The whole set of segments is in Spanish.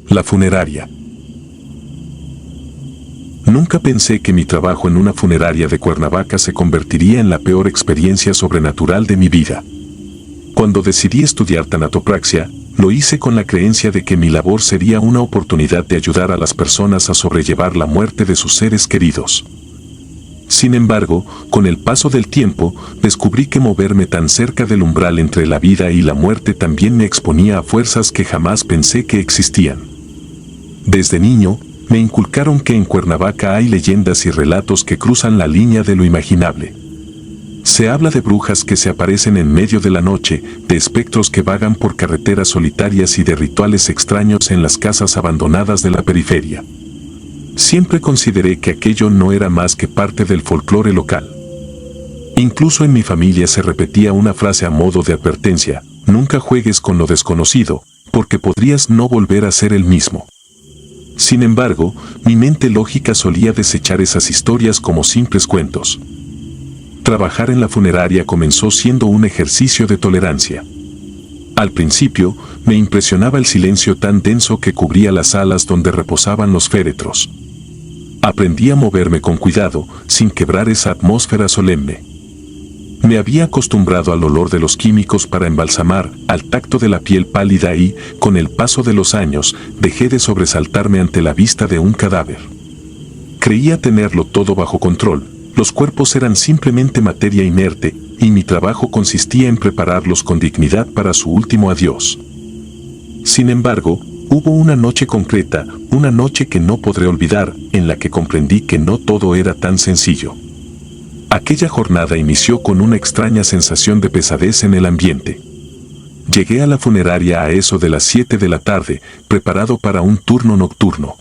La funeraria. Nunca pensé que mi trabajo en una funeraria de Cuernavaca se convertiría en la peor experiencia sobrenatural de mi vida. Cuando decidí estudiar tanatopraxia, lo hice con la creencia de que mi labor sería una oportunidad de ayudar a las personas a sobrellevar la muerte de sus seres queridos. Sin embargo, con el paso del tiempo, descubrí que moverme tan cerca del umbral entre la vida y la muerte también me exponía a fuerzas que jamás pensé que existían. Desde niño, me inculcaron que en Cuernavaca hay leyendas y relatos que cruzan la línea de lo imaginable. Se habla de brujas que se aparecen en medio de la noche, de espectros que vagan por carreteras solitarias y de rituales extraños en las casas abandonadas de la periferia. Siempre consideré que aquello no era más que parte del folclore local. Incluso en mi familia se repetía una frase a modo de advertencia: nunca juegues con lo desconocido, porque podrías no volver a ser el mismo. Sin embargo, mi mente lógica solía desechar esas historias como simples cuentos. Trabajar en la funeraria comenzó siendo un ejercicio de tolerancia. Al principio, me impresionaba el silencio tan denso que cubría las salas donde reposaban los féretros. Aprendí a moverme con cuidado, sin quebrar esa atmósfera solemne. Me había acostumbrado al olor de los químicos para embalsamar, al tacto de la piel pálida y, con el paso de los años, dejé de sobresaltarme ante la vista de un cadáver. Creía tenerlo todo bajo control. Los cuerpos eran simplemente materia inerte, y mi trabajo consistía en prepararlos con dignidad para su último adiós. Sin embargo, hubo una noche concreta, una noche que no podré olvidar, en la que comprendí que no todo era tan sencillo. Aquella jornada inició con una extraña sensación de pesadez en el ambiente. Llegué a la funeraria a eso de las 7 de la tarde, preparado para un turno nocturno.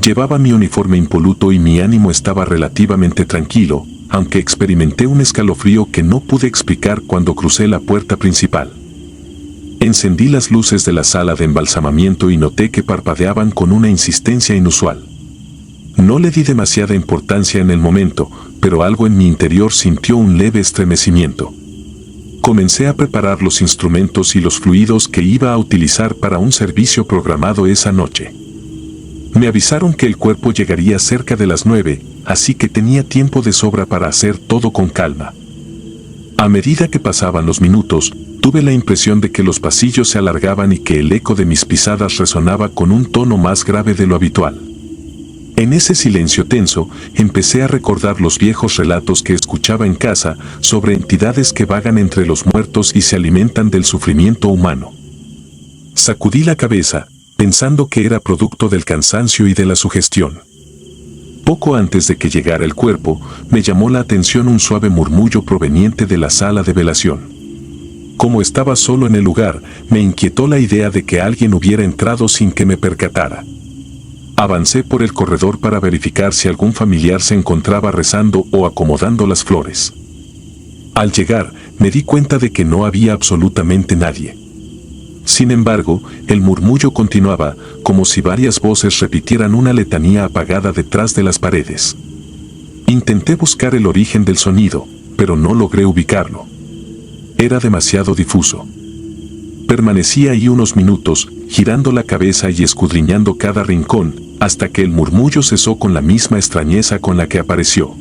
Llevaba mi uniforme impoluto y mi ánimo estaba relativamente tranquilo, aunque experimenté un escalofrío que no pude explicar cuando crucé la puerta principal. Encendí las luces de la sala de embalsamamiento y noté que parpadeaban con una insistencia inusual. No le di demasiada importancia en el momento, pero algo en mi interior sintió un leve estremecimiento. Comencé a preparar los instrumentos y los fluidos que iba a utilizar para un servicio programado esa noche. Me avisaron que el cuerpo llegaría cerca de las 9, así que tenía tiempo de sobra para hacer todo con calma. A medida que pasaban los minutos, tuve la impresión de que los pasillos se alargaban y que el eco de mis pisadas resonaba con un tono más grave de lo habitual. En ese silencio tenso, empecé a recordar los viejos relatos que escuchaba en casa sobre entidades que vagan entre los muertos y se alimentan del sufrimiento humano. Sacudí la cabeza, pensando que era producto del cansancio y de la sugestión. Poco antes de que llegara el cuerpo, me llamó la atención un suave murmullo proveniente de la sala de velación. Como estaba solo en el lugar, me inquietó la idea de que alguien hubiera entrado sin que me percatara. Avancé por el corredor para verificar si algún familiar se encontraba rezando o acomodando las flores. Al llegar, me di cuenta de que no había absolutamente nadie. Sin embargo, el murmullo continuaba, como si varias voces repitieran una letanía apagada detrás de las paredes. Intenté buscar el origen del sonido, pero no logré ubicarlo. Era demasiado difuso. Permanecí ahí unos minutos, girando la cabeza y escudriñando cada rincón, hasta que el murmullo cesó con la misma extrañeza con la que apareció.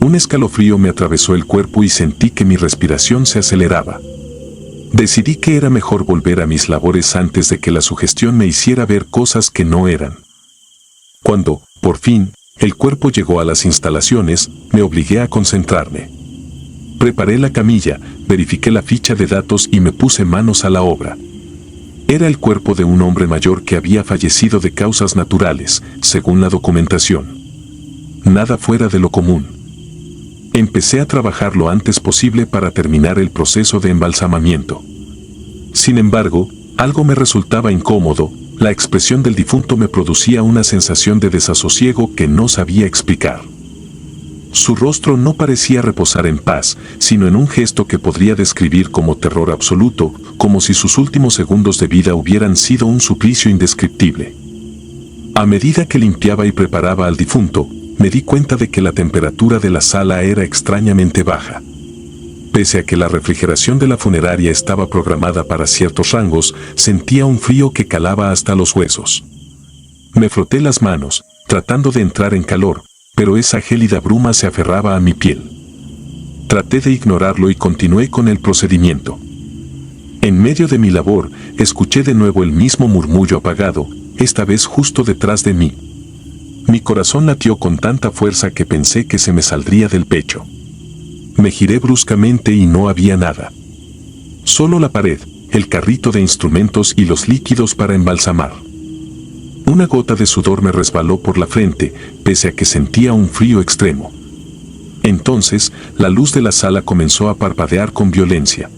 Un escalofrío me atravesó el cuerpo y sentí que mi respiración se aceleraba. Decidí que era mejor volver a mis labores antes de que la sugestión me hiciera ver cosas que no eran. Cuando, por fin, el cuerpo llegó a las instalaciones, me obligué a concentrarme. Preparé la camilla, verifiqué la ficha de datos y me puse manos a la obra. Era el cuerpo de un hombre mayor que había fallecido de causas naturales, según la documentación. Nada fuera de lo común. Empecé a trabajar lo antes posible para terminar el proceso de embalsamamiento. Sin embargo, algo me resultaba incómodo, la expresión del difunto me producía una sensación de desasosiego que no sabía explicar. Su rostro no parecía reposar en paz, sino en un gesto que podría describir como terror absoluto, como si sus últimos segundos de vida hubieran sido un suplicio indescriptible. A medida que limpiaba y preparaba al difunto, me di cuenta de que la temperatura de la sala era extrañamente baja. Pese a que la refrigeración de la funeraria estaba programada para ciertos rangos, sentía un frío que calaba hasta los huesos. Me froté las manos, tratando de entrar en calor, pero esa gélida bruma se aferraba a mi piel. Traté de ignorarlo y continué con el procedimiento. En medio de mi labor, escuché de nuevo el mismo murmullo apagado, esta vez justo detrás de mí. Mi corazón latió con tanta fuerza que pensé que se me saldría del pecho. Me giré bruscamente y no había nada. Solo la pared, el carrito de instrumentos y los líquidos para embalsamar. Una gota de sudor me resbaló por la frente, pese a que sentía un frío extremo. Entonces, la luz de la sala comenzó a parpadear con violencia.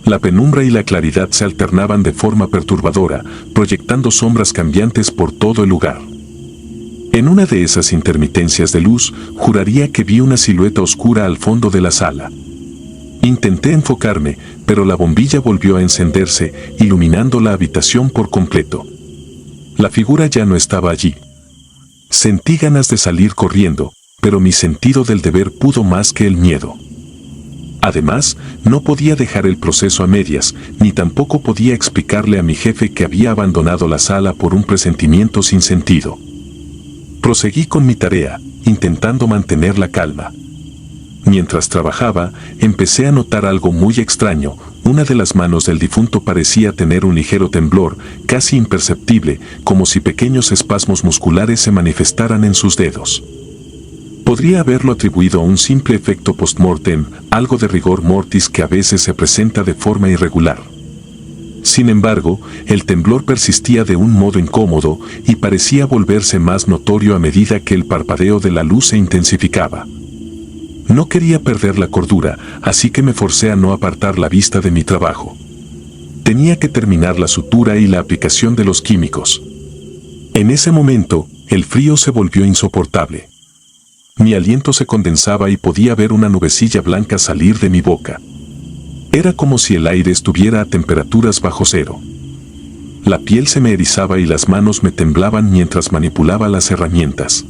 La penumbra y la claridad se alternaban de forma perturbadora, proyectando sombras cambiantes por todo el lugar. En una de esas intermitencias de luz, juraría que vi una silueta oscura al fondo de la sala. Intenté enfocarme, pero la bombilla volvió a encenderse, iluminando la habitación por completo. La figura ya no estaba allí. Sentí ganas de salir corriendo, pero mi sentido del deber pudo más que el miedo. Además, no podía dejar el proceso a medias, ni tampoco podía explicarle a mi jefe que había abandonado la sala por un presentimiento sin sentido. Proseguí con mi tarea, intentando mantener la calma. Mientras trabajaba, empecé a notar algo muy extraño. Una de las manos del difunto parecía tener un ligero temblor, casi imperceptible, como si pequeños espasmos musculares se manifestaran en sus dedos. Podría haberlo atribuido a un simple efecto post-mortem, algo de rigor mortis que a veces se presenta de forma irregular. Sin embargo, el temblor persistía de un modo incómodo y parecía volverse más notorio a medida que el parpadeo de la luz se intensificaba. No quería perder la cordura, así que me forcé a no apartar la vista de mi trabajo. Tenía que terminar la sutura y la aplicación de los químicos. En ese momento, el frío se volvió insoportable. Mi aliento se condensaba y podía ver una nubecilla blanca salir de mi boca. Era como si el aire estuviera a temperaturas bajo cero. La piel se me erizaba y las manos me temblaban mientras manipulaba las herramientas.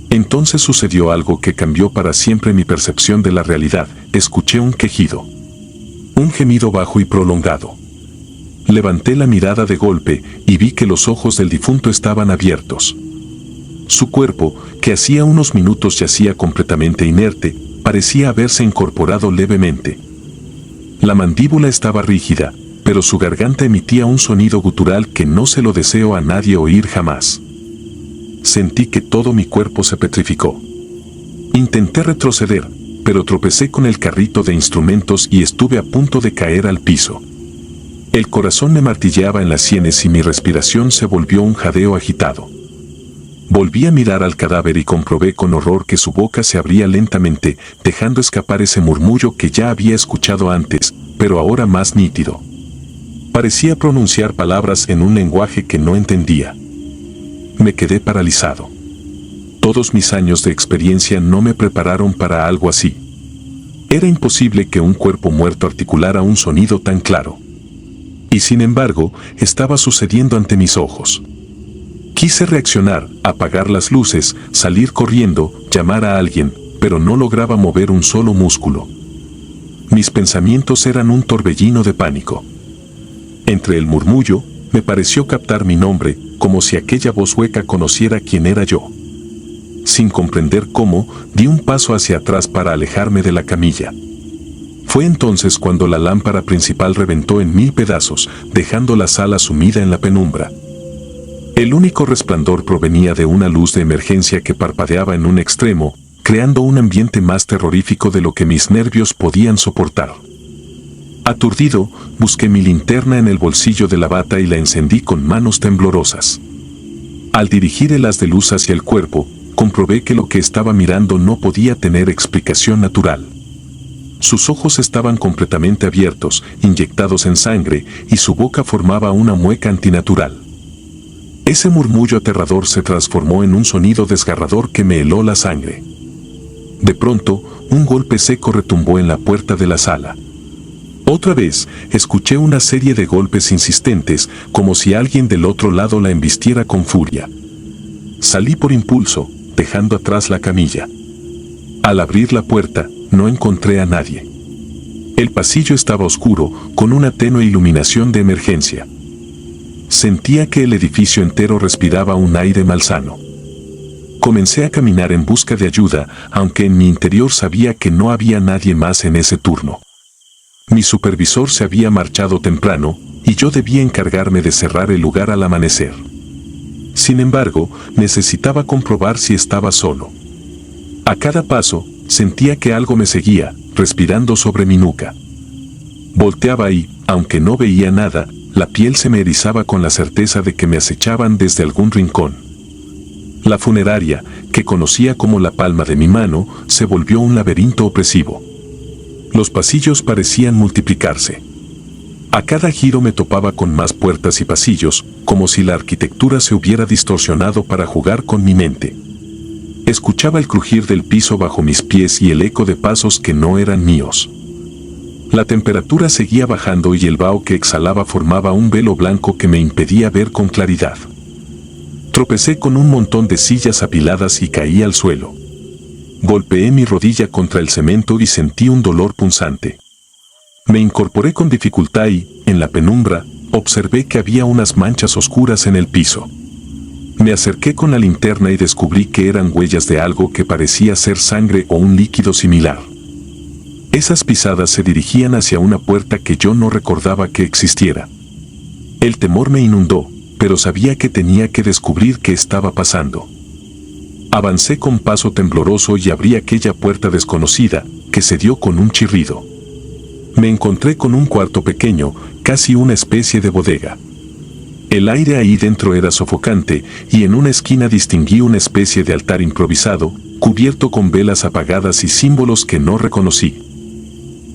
Entonces sucedió algo que cambió para siempre mi percepción de la realidad. Escuché un quejido. Un gemido bajo y prolongado. Levanté la mirada de golpe y vi que los ojos del difunto estaban abiertos. Su cuerpo, que hacía unos minutos yacía completamente inerte, parecía haberse incorporado levemente. La mandíbula estaba rígida, pero su garganta emitía un sonido gutural que no se lo deseo a nadie oír jamás. Sentí que todo mi cuerpo se petrificó. Intenté retroceder, pero tropecé con el carrito de instrumentos y estuve a punto de caer al piso. El corazón me martilleaba en las sienes y mi respiración se volvió un jadeo agitado. Volví a mirar al cadáver y comprobé con horror que su boca se abría lentamente, dejando escapar ese murmullo que ya había escuchado antes, pero ahora más nítido. Parecía pronunciar palabras en un lenguaje que no entendía. Me quedé paralizado. Todos mis años de experiencia no me prepararon para algo así. Era imposible que un cuerpo muerto articulara un sonido tan claro. Y sin embargo, estaba sucediendo ante mis ojos. Quise reaccionar, apagar las luces, salir corriendo, llamar a alguien, pero no lograba mover un solo músculo. Mis pensamientos eran un torbellino de pánico. Entre el murmullo, me pareció captar mi nombre, como si aquella voz hueca conociera quién era yo. Sin comprender cómo, di un paso hacia atrás para alejarme de la camilla. Fue entonces cuando la lámpara principal reventó en 1000 pedazos, dejando la sala sumida en la penumbra. El único resplandor provenía de una luz de emergencia que parpadeaba en un extremo, creando un ambiente más terrorífico de lo que mis nervios podían soportar. Aturdido, busqué mi linterna en el bolsillo de la bata y la encendí con manos temblorosas. Al dirigir el haz de luz hacia el cuerpo, comprobé que lo que estaba mirando no podía tener explicación natural. Sus ojos estaban completamente abiertos, inyectados en sangre, y su boca formaba una mueca antinatural. Ese murmullo aterrador se transformó en un sonido desgarrador que me heló la sangre. De pronto, un golpe seco retumbó en la puerta de la sala. Otra vez, escuché una serie de golpes insistentes, como si alguien del otro lado la embistiera con furia. Salí por impulso, dejando atrás la camilla. Al abrir la puerta, no encontré a nadie. El pasillo estaba oscuro, con una tenue iluminación de emergencia. Sentía que el edificio entero respiraba un aire malsano. Comencé a caminar en busca de ayuda, aunque en mi interior sabía que no había nadie más en ese turno. Mi supervisor se había marchado temprano, y yo debía encargarme de cerrar el lugar al amanecer. Sin embargo, necesitaba comprobar si estaba solo. A cada paso, sentía que algo me seguía, respirando sobre mi nuca. Volteaba y, aunque no veía nada, la piel se me erizaba con la certeza de que me acechaban desde algún rincón. La funeraria, que conocía como la palma de mi mano, se volvió un laberinto opresivo. Los pasillos parecían multiplicarse. A cada giro me topaba con más puertas y pasillos, como si la arquitectura se hubiera distorsionado para jugar con mi mente. Escuchaba el crujir del piso bajo mis pies y el eco de pasos que no eran míos. La temperatura seguía bajando y el vaho que exhalaba formaba un velo blanco que me impedía ver con claridad. Tropecé con un montón de sillas apiladas y caí al suelo. Golpeé mi rodilla contra el cemento y sentí un dolor punzante. Me incorporé con dificultad y, en la penumbra, observé que había unas manchas oscuras en el piso. Me acerqué con la linterna y descubrí que eran huellas de algo que parecía ser sangre o un líquido similar. Esas pisadas se dirigían hacia una puerta que yo no recordaba que existiera. El temor me inundó, pero sabía que tenía que descubrir qué estaba pasando. Avancé con paso tembloroso y abrí aquella puerta desconocida, que se dio con un chirrido. Me encontré con un cuarto pequeño, casi una especie de bodega. El aire ahí dentro era sofocante, y en una esquina distinguí una especie de altar improvisado, cubierto con velas apagadas y símbolos que no reconocí.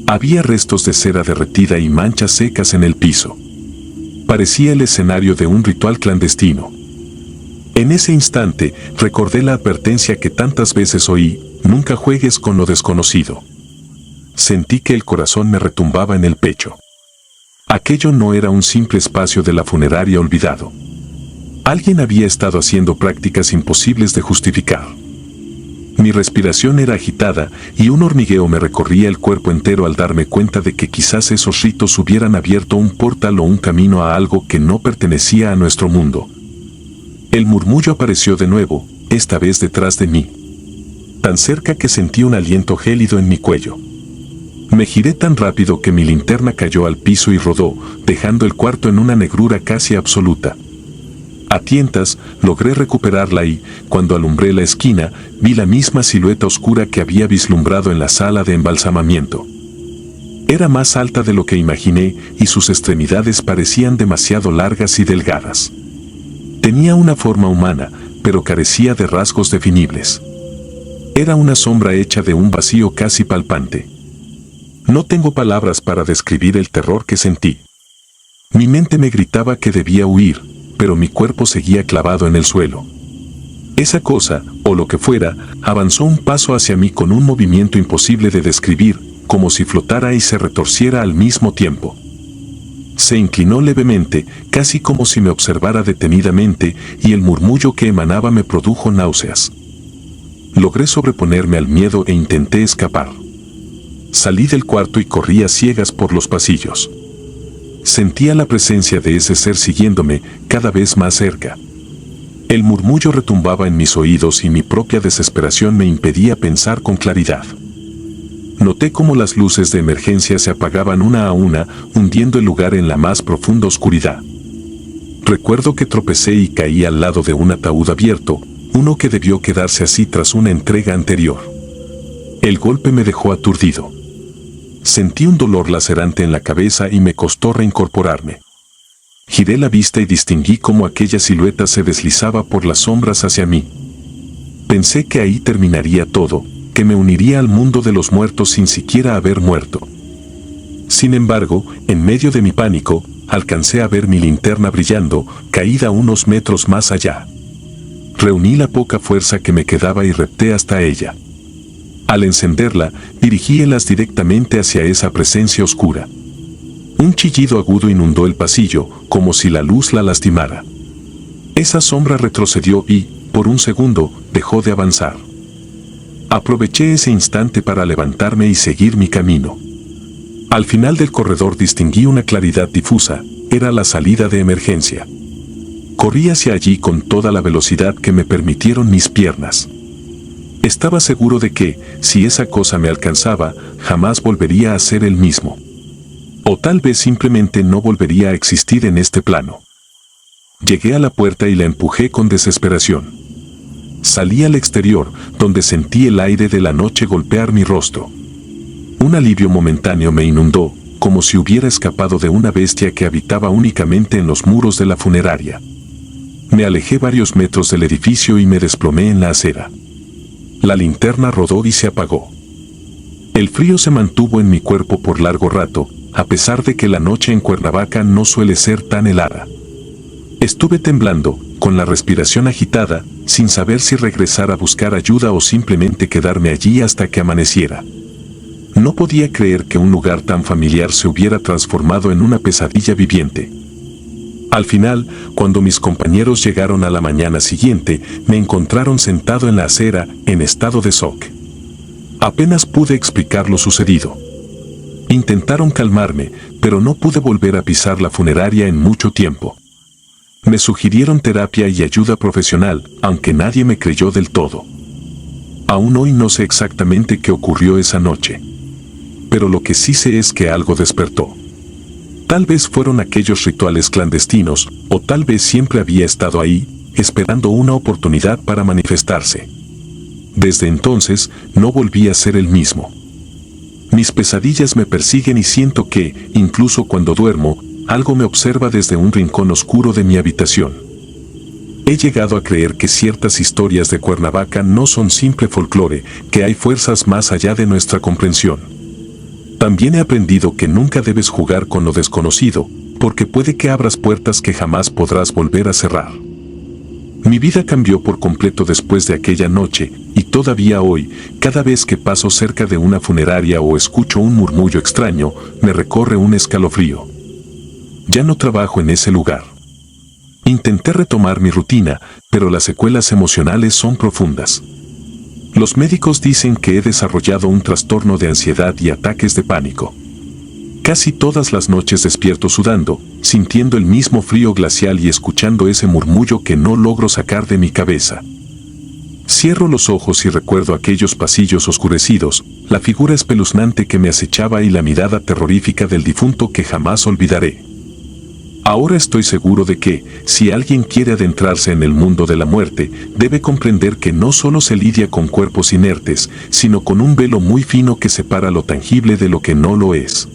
Había restos de cera derretida y manchas secas en el piso. Parecía el escenario de un ritual clandestino. En ese instante, recordé la advertencia que tantas veces oí: nunca juegues con lo desconocido. Sentí que el corazón me retumbaba en el pecho. Aquello no era un simple espacio de la funeraria olvidado. Alguien había estado haciendo prácticas imposibles de justificar. Mi respiración era agitada y un hormigueo me recorría el cuerpo entero al darme cuenta de que quizás esos ritos hubieran abierto un portal o un camino a algo que no pertenecía a nuestro mundo. El murmullo apareció de nuevo, esta vez detrás de mí. Tan cerca que sentí un aliento gélido en mi cuello. Me giré tan rápido que mi linterna cayó al piso y rodó, dejando el cuarto en una negrura casi absoluta. A tientas, logré recuperarla y, cuando alumbré la esquina, vi la misma silueta oscura que había vislumbrado en la sala de embalsamamiento. Era más alta de lo que imaginé y sus extremidades parecían demasiado largas y delgadas. Tenía una forma humana, pero carecía de rasgos definibles. Era una sombra hecha de un vacío casi palpante. No tengo palabras para describir el terror que sentí. Mi mente me gritaba que debía huir, pero mi cuerpo seguía clavado en el suelo. Esa cosa, o lo que fuera, avanzó un paso hacia mí con un movimiento imposible de describir, como si flotara y se retorciera al mismo tiempo. Se inclinó levemente, casi como si me observara detenidamente, y el murmullo que emanaba me produjo náuseas. Logré sobreponerme al miedo e intenté escapar. Salí del cuarto y corrí a ciegas por los pasillos. Sentía la presencia de ese ser siguiéndome, cada vez más cerca. El murmullo retumbaba en mis oídos y mi propia desesperación me impedía pensar con claridad. Noté cómo las luces de emergencia se apagaban una a una, hundiendo el lugar en la más profunda oscuridad. Recuerdo que tropecé y caí al lado de un ataúd abierto, uno que debió quedarse así tras una entrega anterior. El golpe me dejó aturdido. Sentí un dolor lacerante en la cabeza y me costó reincorporarme. Giré la vista y distinguí cómo aquella silueta se deslizaba por las sombras hacia mí. Pensé que ahí terminaría todo, que me uniría al mundo de los muertos sin siquiera haber muerto. Sin embargo, en medio de mi pánico, alcancé a ver mi linterna brillando, caída unos metros más allá. Reuní la poca fuerza que me quedaba y repté hasta ella. Al encenderla, dirigíelas directamente hacia esa presencia oscura. Un chillido agudo inundó el pasillo, como si la luz la lastimara. Esa sombra retrocedió y, por un segundo, dejó de avanzar. Aproveché ese instante para levantarme y seguir mi camino. Al final del corredor distinguí una claridad difusa, era la salida de emergencia. Corrí hacia allí con toda la velocidad que me permitieron mis piernas. Estaba seguro de que, si esa cosa me alcanzaba, jamás volvería a ser el mismo. O tal vez simplemente no volvería a existir en este plano. Llegué a la puerta y la empujé con desesperación. Salí al exterior, donde sentí el aire de la noche golpear mi rostro. Un alivio momentáneo me inundó, como si hubiera escapado de una bestia que habitaba únicamente en los muros de la funeraria. Me alejé varios metros del edificio y me desplomé en la acera. La linterna rodó y se apagó. El frío se mantuvo en mi cuerpo por largo rato, a pesar de que la noche en Cuernavaca no suele ser tan helada. Estuve temblando, con la respiración agitada, sin saber si regresar a buscar ayuda o simplemente quedarme allí hasta que amaneciera. No podía creer que un lugar tan familiar se hubiera transformado en una pesadilla viviente. Al final, cuando mis compañeros llegaron a la mañana siguiente, me encontraron sentado en la acera, en estado de shock. Apenas pude explicar lo sucedido. Intentaron calmarme, pero no pude volver a pisar la funeraria en mucho tiempo. Me sugirieron terapia y ayuda profesional, aunque nadie me creyó del todo. Aún hoy no sé exactamente qué ocurrió esa noche. Pero lo que sí sé es que algo despertó. Tal vez fueron aquellos rituales clandestinos, o tal vez siempre había estado ahí, esperando una oportunidad para manifestarse. Desde entonces, no volví a ser el mismo. Mis pesadillas me persiguen y siento que, incluso cuando duermo, algo me observa desde un rincón oscuro de mi habitación. He llegado a creer que ciertas historias de Cuernavaca no son simple folclore, que hay fuerzas más allá de nuestra comprensión. También he aprendido que nunca debes jugar con lo desconocido, porque puede que abras puertas que jamás podrás volver a cerrar. Mi vida cambió por completo después de aquella noche, y todavía hoy, cada vez que paso cerca de una funeraria o escucho un murmullo extraño, me recorre un escalofrío. Ya no trabajo en ese lugar. Intenté retomar mi rutina, pero las secuelas emocionales son profundas. Los médicos dicen que he desarrollado un trastorno de ansiedad y ataques de pánico. Casi todas las noches despierto sudando, sintiendo el mismo frío glacial y escuchando ese murmullo que no logro sacar de mi cabeza. Cierro los ojos y recuerdo aquellos pasillos oscurecidos, la figura espeluznante que me acechaba y la mirada terrorífica del difunto que jamás olvidaré. Ahora estoy seguro de que, si alguien quiere adentrarse en el mundo de la muerte, debe comprender que no solo se lidia con cuerpos inertes, sino con un velo muy fino que separa lo tangible de lo que no lo es.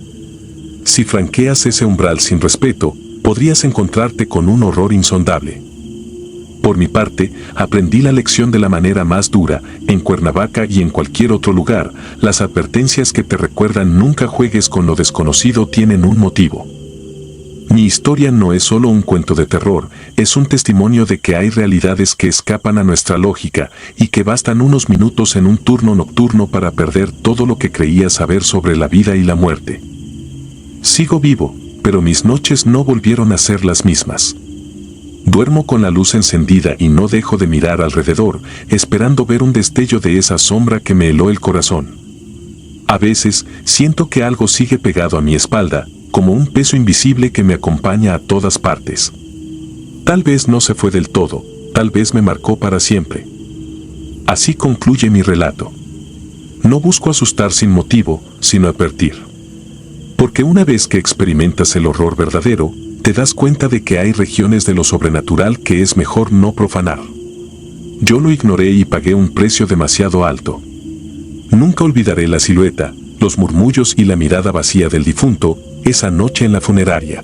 Si franqueas ese umbral sin respeto, podrías encontrarte con un horror insondable. Por mi parte, aprendí la lección de la manera más dura, en Cuernavaca y en cualquier otro lugar, las advertencias que te recuerdan nunca juegues con lo desconocido tienen un motivo. Mi historia no es solo un cuento de terror, es un testimonio de que hay realidades que escapan a nuestra lógica y que bastan unos minutos en un turno nocturno para perder todo lo que creías saber sobre la vida y la muerte. Sigo vivo, pero mis noches no volvieron a ser las mismas. Duermo con la luz encendida y no dejo de mirar alrededor, esperando ver un destello de esa sombra que me heló el corazón. A veces, siento que algo sigue pegado a mi espalda, como un peso invisible que me acompaña a todas partes. Tal vez no se fue del todo, tal vez me marcó para siempre. Así concluye mi relato. No busco asustar sin motivo, sino advertir. Porque una vez que experimentas el horror verdadero, te das cuenta de que hay regiones de lo sobrenatural que es mejor no profanar. Yo lo ignoré y pagué un precio demasiado alto. Nunca olvidaré la silueta, los murmullos y la mirada vacía del difunto, esa noche en la funeraria.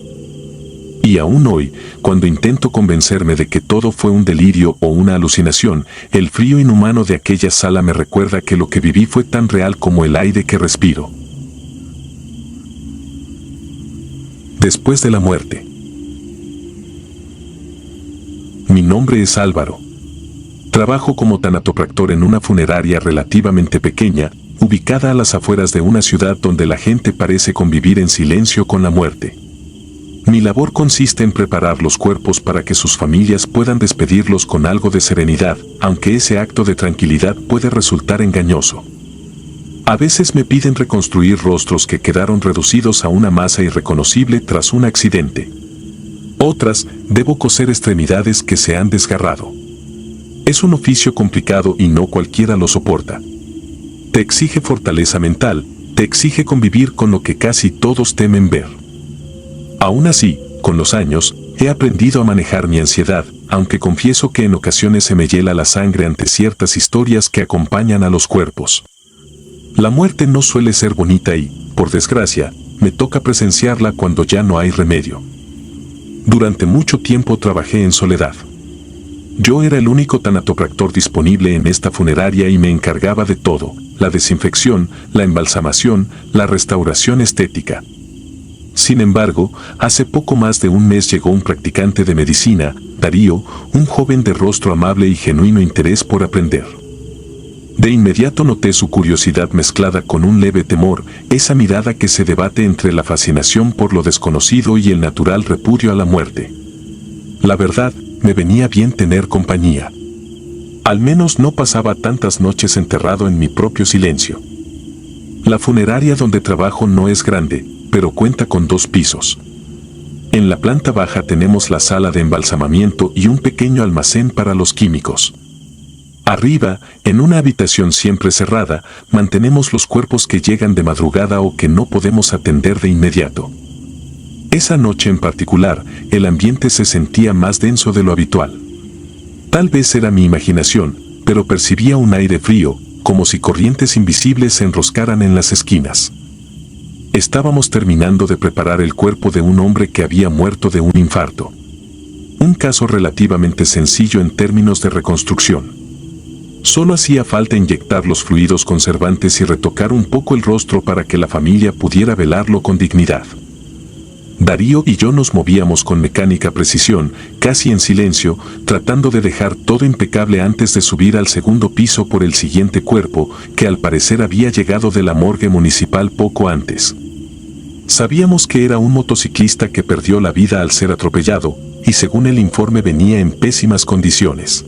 Y aún hoy, cuando intento convencerme de que todo fue un delirio o una alucinación, el frío inhumano de aquella sala me recuerda que lo que viví fue tan real como el aire que respiro. Después de la muerte. Mi nombre es Álvaro. Trabajo como tanatopractor en una funeraria relativamente pequeña, ubicada a las afueras de una ciudad donde la gente parece convivir en silencio con la muerte. Mi labor consiste en preparar los cuerpos para que sus familias puedan despedirlos con algo de serenidad, aunque ese acto de tranquilidad puede resultar engañoso. A veces me piden reconstruir rostros que quedaron reducidos a una masa irreconocible tras un accidente. Otras, debo coser extremidades que se han desgarrado. Es un oficio complicado y no cualquiera lo soporta. Te exige fortaleza mental, te exige convivir con lo que casi todos temen ver. Aún así, con los años, he aprendido a manejar mi ansiedad, aunque confieso que en ocasiones se me hiela la sangre ante ciertas historias que acompañan a los cuerpos. La muerte no suele ser bonita y, por desgracia, me toca presenciarla cuando ya no hay remedio. Durante mucho tiempo trabajé en soledad. Yo era el único tanatopractor disponible en esta funeraria y me encargaba de todo: la desinfección, la embalsamación, la restauración estética. Sin embargo, hace poco más de un mes llegó un practicante de medicina, Darío, un joven de rostro amable y genuino interés por aprender. De inmediato noté su curiosidad mezclada con un leve temor, esa mirada que se debate entre la fascinación por lo desconocido y el natural repudio a la muerte. La verdad, me venía bien tener compañía. Al menos no pasaba tantas noches enterrado en mi propio silencio. La funeraria donde trabajo no es grande, pero cuenta con 2 pisos. En la planta baja tenemos la sala de embalsamamiento y un pequeño almacén para los químicos. Arriba, en una habitación siempre cerrada, mantenemos los cuerpos que llegan de madrugada o que no podemos atender de inmediato. Esa noche en particular, el ambiente se sentía más denso de lo habitual. Tal vez era mi imaginación, pero percibía un aire frío, como si corrientes invisibles se enroscaran en las esquinas. Estábamos terminando de preparar el cuerpo de un hombre que había muerto de un infarto. Un caso relativamente sencillo en términos de reconstrucción. Solo hacía falta inyectar los fluidos conservantes y retocar un poco el rostro para que la familia pudiera velarlo con dignidad. Darío y yo nos movíamos con mecánica precisión, casi en silencio, tratando de dejar todo impecable antes de subir al segundo piso por el siguiente cuerpo, que al parecer había llegado de la morgue municipal poco antes. Sabíamos que era un motociclista que perdió la vida al ser atropellado, y según el informe venía en pésimas condiciones.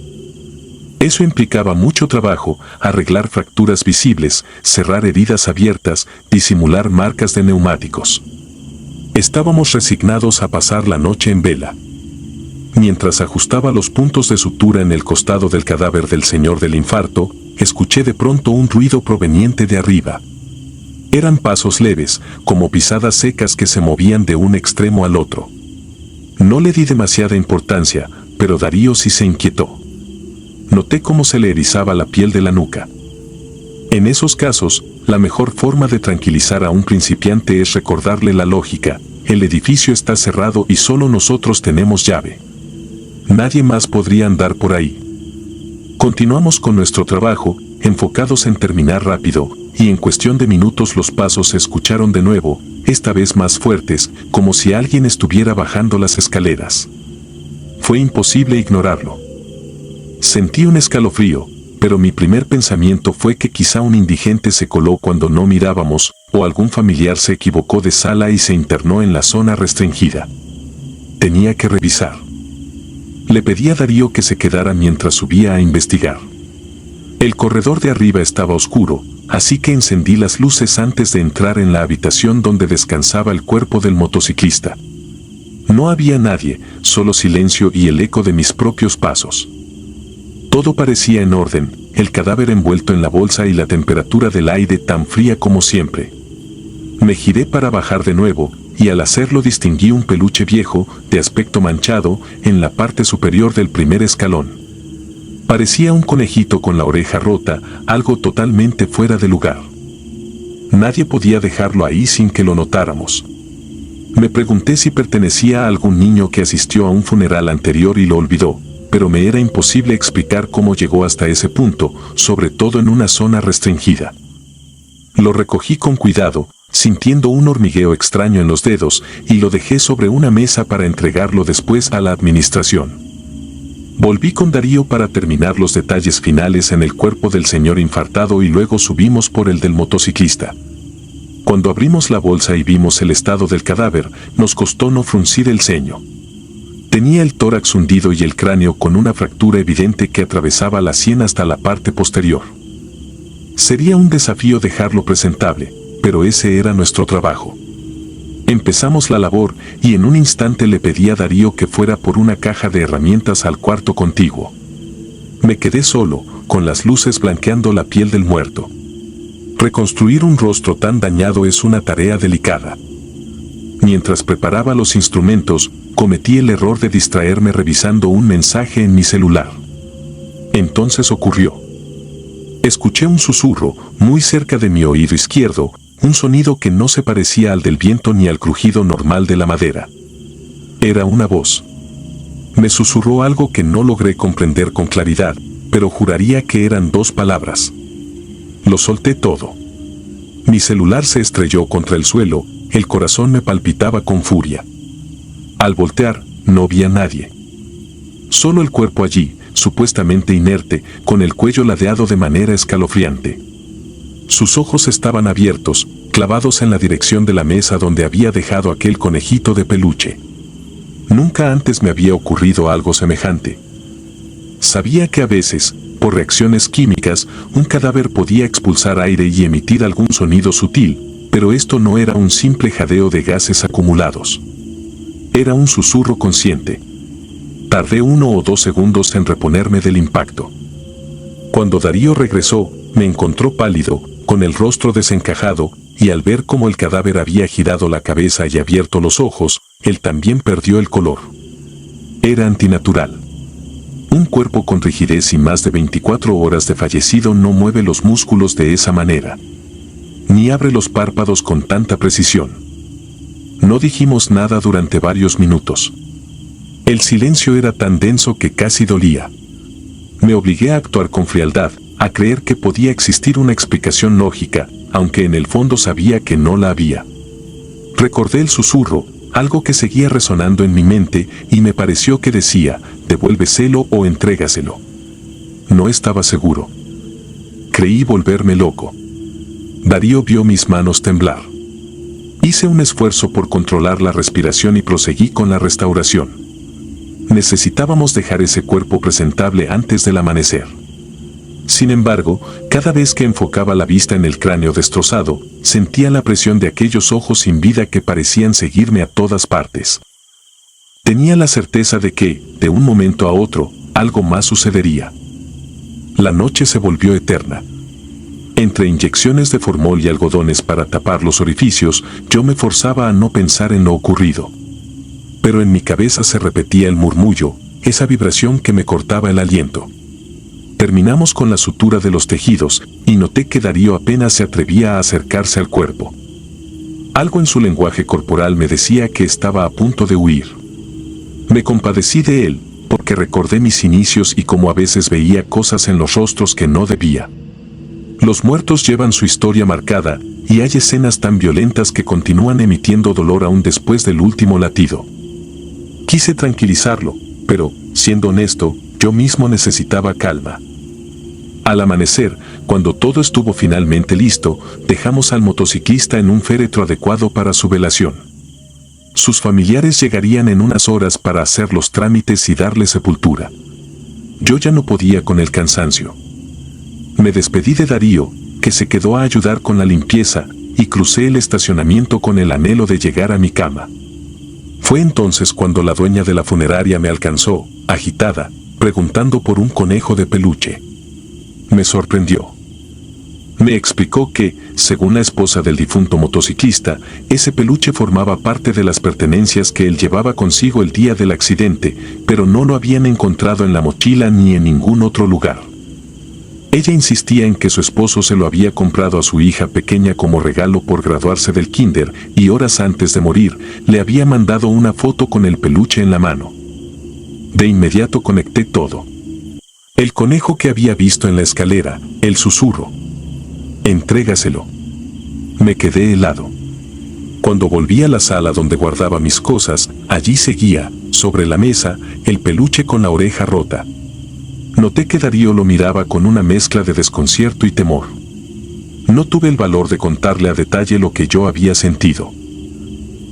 Eso implicaba mucho trabajo: arreglar fracturas visibles, cerrar heridas abiertas, disimular marcas de neumáticos. Estábamos resignados a pasar la noche en vela. Mientras ajustaba los puntos de sutura en el costado del cadáver del señor del infarto, escuché de pronto un ruido proveniente de arriba. Eran pasos leves, como pisadas secas que se movían de un extremo al otro. No le di demasiada importancia, pero Darío sí se inquietó. Noté cómo se le erizaba la piel de la nuca. En esos casos, la mejor forma de tranquilizar a un principiante es recordarle la lógica: el edificio está cerrado y solo nosotros tenemos llave. Nadie más podría andar por ahí. Continuamos con nuestro trabajo, enfocados en terminar rápido, y en cuestión de minutos los pasos se escucharon de nuevo, esta vez más fuertes, como si alguien estuviera bajando las escaleras. Fue imposible ignorarlo. Sentí un escalofrío, pero mi primer pensamiento fue que quizá un indigente se coló cuando no mirábamos, o algún familiar se equivocó de sala y se internó en la zona restringida. Tenía que revisar. Le pedí a Darío que se quedara mientras subía a investigar. El corredor de arriba estaba oscuro, así que encendí las luces antes de entrar en la habitación donde descansaba el cuerpo del motociclista. No había nadie, solo silencio y el eco de mis propios pasos. Todo parecía en orden, el cadáver envuelto en la bolsa y la temperatura del aire tan fría como siempre. Me giré para bajar de nuevo, y al hacerlo distinguí un peluche viejo, de aspecto manchado, en la parte superior del primer escalón. Parecía un conejito con la oreja rota, algo totalmente fuera de lugar. Nadie podía dejarlo ahí sin que lo notáramos. Me pregunté si pertenecía a algún niño que asistió a un funeral anterior y lo olvidó, pero me era imposible explicar cómo llegó hasta ese punto, sobre todo en una zona restringida. Lo recogí con cuidado, sintiendo un hormigueo extraño en los dedos, y lo dejé sobre una mesa para entregarlo después a la administración. Volví con Darío para terminar los detalles finales en el cuerpo del señor infartado y luego subimos por el del motociclista. Cuando abrimos la bolsa y vimos el estado del cadáver, nos costó no fruncir el ceño. Tenía el tórax hundido y el cráneo con una fractura evidente que atravesaba la sien hasta la parte posterior. Sería un desafío dejarlo presentable, pero ese era nuestro trabajo. Empezamos la labor y en un instante le pedí a Darío que fuera por una caja de herramientas al cuarto contiguo. Me quedé solo, con las luces blanqueando la piel del muerto. Reconstruir un rostro tan dañado es una tarea delicada. Mientras preparaba los instrumentos, cometí el error de distraerme revisando un mensaje en mi celular. Entonces ocurrió. Escuché un susurro, muy cerca de mi oído izquierdo, un sonido que no se parecía al del viento ni al crujido normal de la madera. Era una voz. Me susurró algo que no logré comprender con claridad, pero juraría que eran 2 palabras. Lo solté todo. Mi celular se estrelló contra el suelo, el corazón me palpitaba con furia. Al voltear, no vi a nadie. Solo el cuerpo allí, supuestamente inerte, con el cuello ladeado de manera escalofriante. Sus ojos estaban abiertos, clavados en la dirección de la mesa donde había dejado aquel conejito de peluche. Nunca antes me había ocurrido algo semejante. Sabía que a veces, por reacciones químicas, un cadáver podía expulsar aire y emitir algún sonido sutil, pero esto no era un simple jadeo de gases acumulados. Era un susurro consciente. Tardé 1 o 2 segundos en reponerme del impacto. Cuando Darío regresó, me encontró pálido, con el rostro desencajado, y al ver cómo el cadáver había girado la cabeza y abierto los ojos, él también perdió el color. Era antinatural. Un cuerpo con rigidez y más de 24 horas de fallecido no mueve los músculos de esa manera. Ni abre los párpados con tanta precisión. No dijimos nada durante varios minutos. El silencio era tan denso que casi dolía. Me obligué a actuar con frialdad, a creer que podía existir una explicación lógica, aunque en el fondo sabía que no la había. Recordé el susurro, algo que seguía resonando en mi mente, y me pareció que decía, devuélveselo o entrégaselo. No estaba seguro. Creí volverme loco. Darío vio mis manos temblar. Hice un esfuerzo por controlar la respiración y proseguí con la restauración. Necesitábamos dejar ese cuerpo presentable antes del amanecer. Sin embargo, cada vez que enfocaba la vista en el cráneo destrozado, sentía la presión de aquellos ojos sin vida que parecían seguirme a todas partes. Tenía la certeza de que, de un momento a otro, algo más sucedería. La noche se volvió eterna. Entre inyecciones de formol y algodones para tapar los orificios, yo me forzaba a no pensar en lo ocurrido. Pero en mi cabeza se repetía el murmullo, esa vibración que me cortaba el aliento. Terminamos con la sutura de los tejidos, y noté que Darío apenas se atrevía a acercarse al cuerpo. Algo en su lenguaje corporal me decía que estaba a punto de huir. Me compadecí de él, porque recordé mis inicios y cómo a veces veía cosas en los rostros que no debía. Los muertos llevan su historia marcada, y hay escenas tan violentas que continúan emitiendo dolor aún después del último latido. Quise tranquilizarlo, pero, siendo honesto, yo mismo necesitaba calma. Al amanecer, cuando todo estuvo finalmente listo, dejamos al motociclista en un féretro adecuado para su velación. Sus familiares llegarían en unas horas para hacer los trámites y darle sepultura. Yo ya no podía con el cansancio. Me despedí de Darío, que se quedó a ayudar con la limpieza, y crucé el estacionamiento con el anhelo de llegar a mi cama. Fue entonces cuando la dueña de la funeraria me alcanzó, agitada, preguntando por un conejo de peluche. Me sorprendió. Me explicó que, según la esposa del difunto motociclista, ese peluche formaba parte de las pertenencias que él llevaba consigo el día del accidente, pero no lo habían encontrado en la mochila ni en ningún otro lugar. Ella insistía en que su esposo se lo había comprado a su hija pequeña como regalo por graduarse del kinder, y horas antes de morir, le había mandado una foto con el peluche en la mano. De inmediato conecté todo. El conejo que había visto en la escalera, el susurro. Entrégaselo. Me quedé helado. Cuando volví a la sala donde guardaba mis cosas, allí seguía, sobre la mesa, el peluche con la oreja rota. Noté que Darío lo miraba con una mezcla de desconcierto y temor. No tuve el valor de contarle a detalle lo que yo había sentido.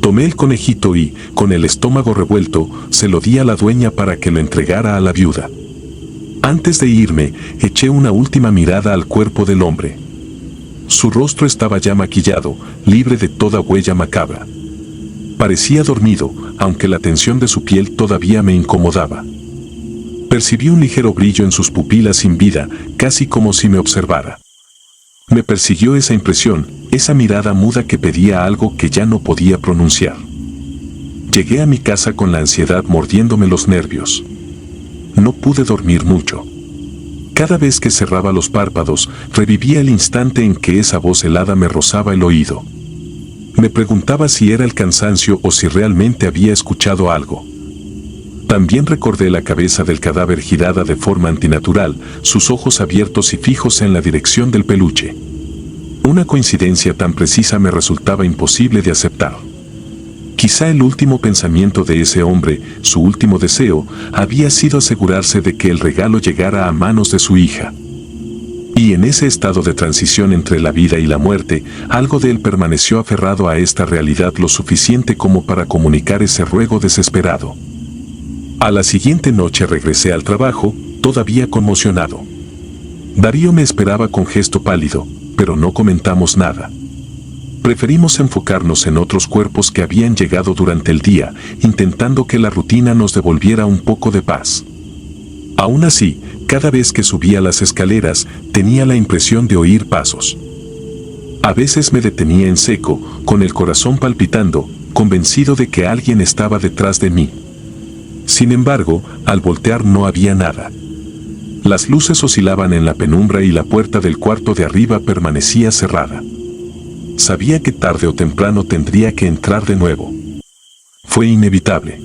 Tomé el conejito y, con el estómago revuelto, se lo di a la dueña para que lo entregara a la viuda. Antes de irme, eché una última mirada al cuerpo del hombre. Su rostro estaba ya maquillado, libre de toda huella macabra. Parecía dormido, aunque la tensión de su piel todavía me incomodaba. Percibí un ligero brillo en sus pupilas sin vida, casi como si me observara. Me persiguió esa impresión, esa mirada muda que pedía algo que ya no podía pronunciar. Llegué a mi casa con la ansiedad mordiéndome los nervios. No pude dormir mucho. Cada vez que cerraba los párpados, revivía el instante en que esa voz helada me rozaba el oído. Me preguntaba si era el cansancio o si realmente había escuchado algo. También recordé la cabeza del cadáver girada de forma antinatural, sus ojos abiertos y fijos en la dirección del peluche. Una coincidencia tan precisa me resultaba imposible de aceptar. Quizá el último pensamiento de ese hombre, su último deseo, había sido asegurarse de que el regalo llegara a manos de su hija. Y en ese estado de transición entre la vida y la muerte, algo de él permaneció aferrado a esta realidad lo suficiente como para comunicar ese ruego desesperado. A la siguiente noche regresé al trabajo, todavía conmocionado. Darío me esperaba con gesto pálido, pero no comentamos nada. Preferimos enfocarnos en otros cuerpos que habían llegado durante el día, intentando que la rutina nos devolviera un poco de paz. Aún así, cada vez que subía las escaleras, tenía la impresión de oír pasos. A veces me detenía en seco, con el corazón palpitando, convencido de que alguien estaba detrás de mí. Sin embargo, al voltear no había nada. Las luces oscilaban en la penumbra y la puerta del cuarto de arriba permanecía cerrada. Sabía que tarde o temprano tendría que entrar de nuevo. Fue inevitable.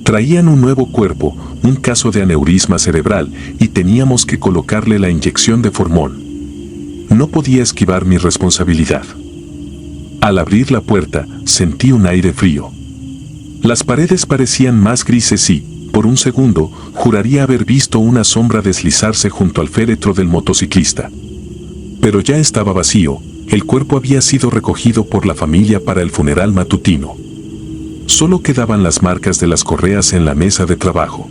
Traían un nuevo cuerpo, un caso de aneurisma cerebral, y teníamos que colocarle la inyección de formol. No podía esquivar mi responsabilidad. Al abrir la puerta, sentí un aire frío. Las paredes parecían más grises y, por un segundo, juraría haber visto una sombra deslizarse junto al féretro del motociclista. Pero ya estaba vacío, el cuerpo había sido recogido por la familia para el funeral matutino. Solo quedaban las marcas de las correas en la mesa de trabajo.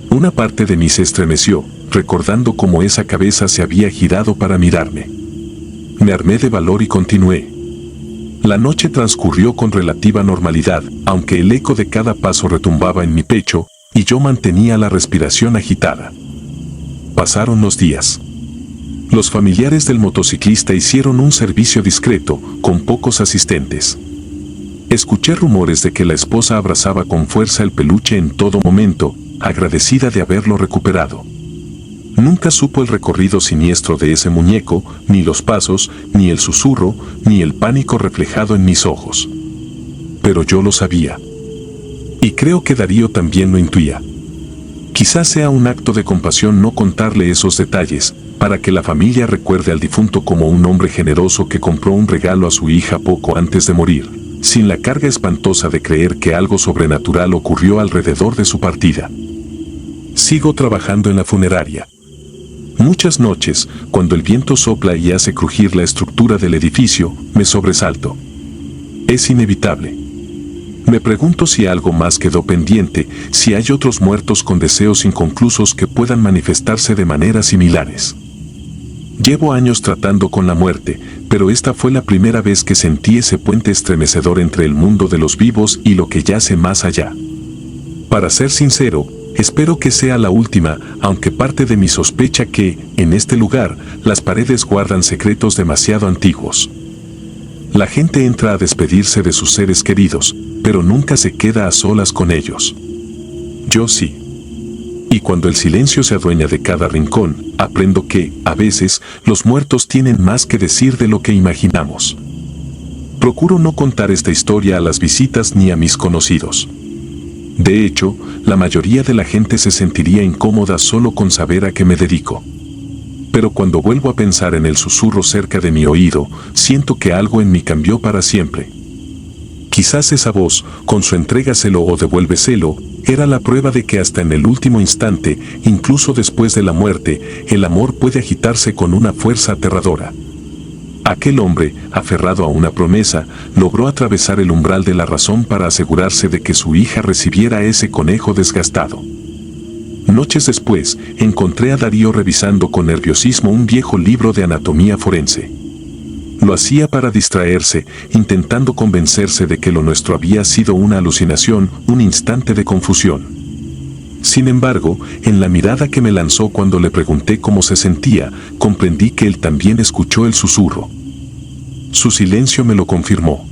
Una parte de mí se estremeció, recordando cómo esa cabeza se había girado para mirarme. Me armé de valor y continué. La noche transcurrió con relativa normalidad, aunque el eco de cada paso retumbaba en mi pecho, y yo mantenía la respiración agitada. Pasaron los días. Los familiares del motociclista hicieron un servicio discreto, con pocos asistentes. Escuché rumores de que la esposa abrazaba con fuerza el peluche en todo momento, agradecida de haberlo recuperado. Nunca supo el recorrido siniestro de ese muñeco, ni los pasos, ni el susurro, ni el pánico reflejado en mis ojos. Pero yo lo sabía. Y creo que Darío también lo intuía. Quizás sea un acto de compasión no contarle esos detalles, para que la familia recuerde al difunto como un hombre generoso que compró un regalo a su hija poco antes de morir, sin la carga espantosa de creer que algo sobrenatural ocurrió alrededor de su partida. Sigo trabajando en la funeraria. Muchas noches, cuando el viento sopla y hace crujir la estructura del edificio, me sobresalto. Es inevitable. Me pregunto si algo más quedó pendiente, si hay otros muertos con deseos inconclusos que puedan manifestarse de maneras similares. Llevo años tratando con la muerte, pero esta fue la primera vez que sentí ese puente estremecedor entre el mundo de los vivos y lo que yace más allá. Para ser sincero, espero que sea la última, aunque parte de mi sospecha que, en este lugar, las paredes guardan secretos demasiado antiguos. La gente entra a despedirse de sus seres queridos, pero nunca se queda a solas con ellos. Yo sí. Y cuando el silencio se adueña de cada rincón, aprendo que, a veces, los muertos tienen más que decir de lo que imaginamos. Procuro no contar esta historia a las visitas ni a mis conocidos. De hecho, la mayoría de la gente se sentiría incómoda solo con saber a qué me dedico. Pero cuando vuelvo a pensar en el susurro cerca de mi oído, siento que algo en mí cambió para siempre. Quizás esa voz, con su entrégaselo o devuélveselo, era la prueba de que hasta en el último instante, incluso después de la muerte, el amor puede agitarse con una fuerza aterradora. Aquel hombre, aferrado a una promesa, logró atravesar el umbral de la razón para asegurarse de que su hija recibiera ese conejo desgastado. Noches después, encontré a Darío revisando con nerviosismo un viejo libro de anatomía forense. Lo hacía para distraerse, intentando convencerse de que lo nuestro había sido una alucinación, un instante de confusión. Sin embargo, en la mirada que me lanzó cuando le pregunté cómo se sentía, comprendí que él también escuchó el susurro. Su silencio me lo confirmó.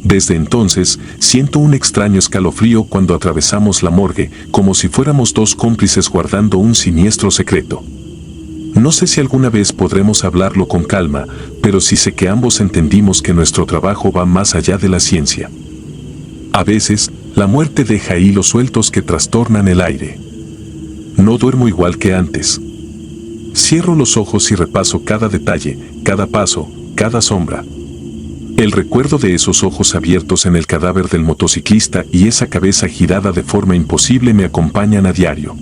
Desde entonces, siento un extraño escalofrío cuando atravesamos la morgue, como si fuéramos dos cómplices guardando un siniestro secreto. No sé si alguna vez podremos hablarlo con calma, pero sí sé que ambos entendimos que nuestro trabajo va más allá de la ciencia. A veces, la muerte deja hilos sueltos que trastornan el aire. No duermo igual que antes. Cierro los ojos y repaso cada detalle, cada paso, cada sombra. El recuerdo de esos ojos abiertos en el cadáver del motociclista y esa cabeza girada de forma imposible me acompañan a diario.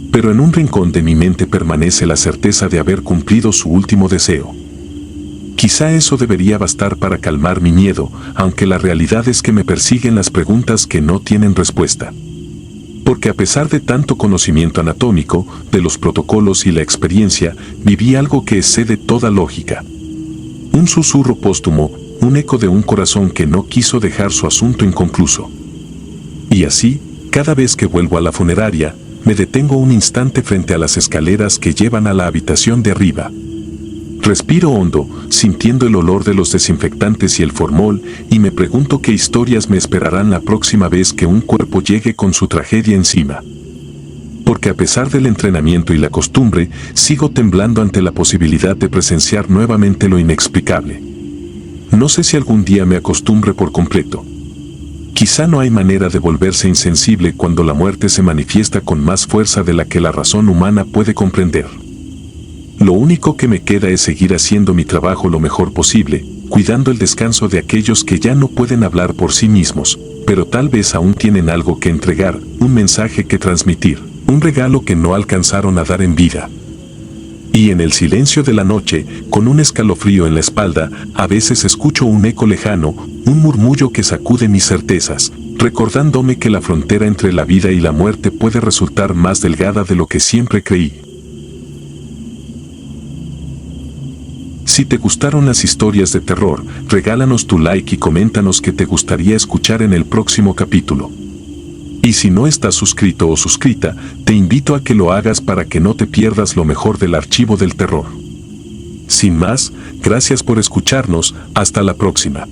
Pero en un rincón de mi mente permanece la certeza de haber cumplido su último deseo. Quizá eso debería bastar para calmar mi miedo, aunque la realidad es que me persiguen las preguntas que no tienen respuesta. Porque a pesar de tanto conocimiento anatómico, de los protocolos y la experiencia, viví algo que excede toda lógica. Un susurro póstumo, un eco de un corazón que no quiso dejar su asunto inconcluso. Y así, cada vez que vuelvo a la funeraria, me detengo un instante frente a las escaleras que llevan a la habitación de arriba. Respiro hondo, sintiendo el olor de los desinfectantes y el formol, y me pregunto qué historias me esperarán la próxima vez que un cuerpo llegue con su tragedia encima. Porque a pesar del entrenamiento y la costumbre, sigo temblando ante la posibilidad de presenciar nuevamente lo inexplicable. No sé si algún día me acostumbre por completo. Quizá no hay manera de volverse insensible cuando la muerte se manifiesta con más fuerza de la que la razón humana puede comprender. Lo único que me queda es seguir haciendo mi trabajo lo mejor posible, cuidando el descanso de aquellos que ya no pueden hablar por sí mismos, pero tal vez aún tienen algo que entregar, un mensaje que transmitir, un regalo que no alcanzaron a dar en vida. Y en el silencio de la noche, con un escalofrío en la espalda, a veces escucho un eco lejano, un murmullo que sacude mis certezas, recordándome que la frontera entre la vida y la muerte puede resultar más delgada de lo que siempre creí. Si te gustaron las historias de terror, regálanos tu like y coméntanos qué te gustaría escuchar en el próximo capítulo. Y si no estás suscrito o suscrita, te invito a que lo hagas para que no te pierdas lo mejor del archivo del terror. Sin más, gracias por escucharnos, hasta la próxima.